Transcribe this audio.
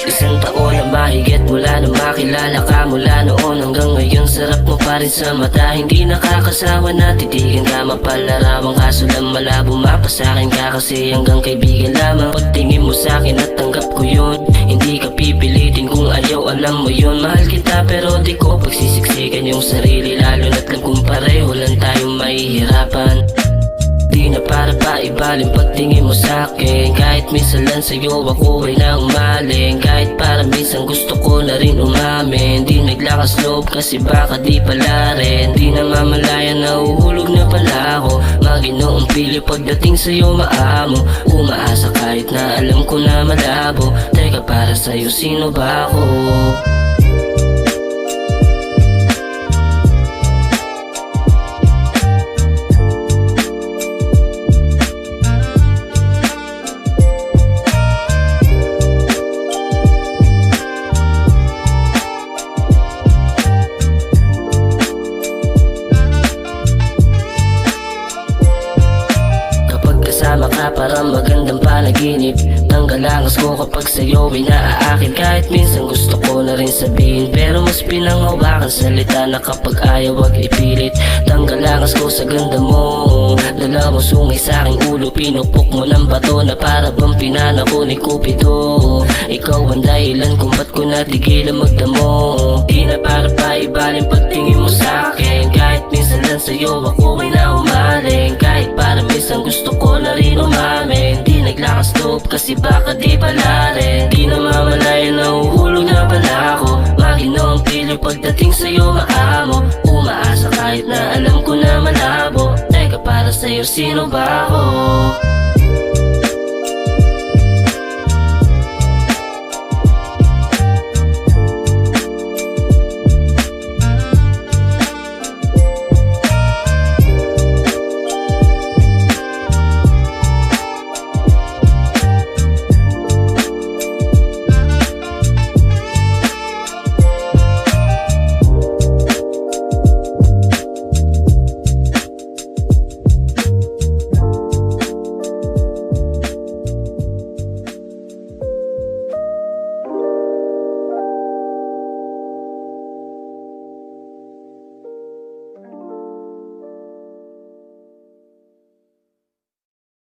Isang taon na mahigit mula nung makilala ka. Mula noon hanggang ngayon, sarap mo pa rin sa mata. Hindi nakakasawa na titigan ka, mapalarawang kaso lang malabo. Mapasakin ka kasi hanggang kaibigan lamang. Pagtingin mo sa'kin at tanggap ko yun, hindi ka pipilitin kung ayaw, alam mo yun. Mahal kita pero di ko pagsisiksikan yung sarili, lalo na't lang kung pareho lang tayong mahihirapan. Di na para pa ibaling pagtingin mo sa'kin, kahit minsan lang sa'yo ako ay naumaling. Kahit para minsan gusto ko na rin umamin, di naglakas loob kasi baka di pala rin. Di na mamalayan na uhulog na pala ako. Maginoong pili pagdating sa'yo maamo. Umaasa kahit na alam ko na malabo. Teka, para sa'yo sino ba ako? Kasama ka parang magandang panaginip. Tanggal ang ko kapag sa'yo ay naaakit. Kahit minsan gusto ko na rin sabihin, pero mas pinanghawakan salita na kapag ayaw wag ipilit. Tanggal ang ko sa ganda mo, dala mo sungay sa'king ulo. Pinupok mo ng bato na para bang pinanako ni Cupido. Ikaw ang dahilan kung ba't ko natigilan magdamo. Di na para pa ibaling pagtingin mo sa'kin, kahit minsan lang sa'yo ako ay naumaling. Kahit para minsan gusto ko na rin umamin, di naglakas loob kasi baka di pala rin. Di na mamalayan na uhulog na pala ako. Maginoong pili pagdating sa'yo maamo. Umaasa kahit na alam ko na malabo. Teka, para sa'yo sino ba ako?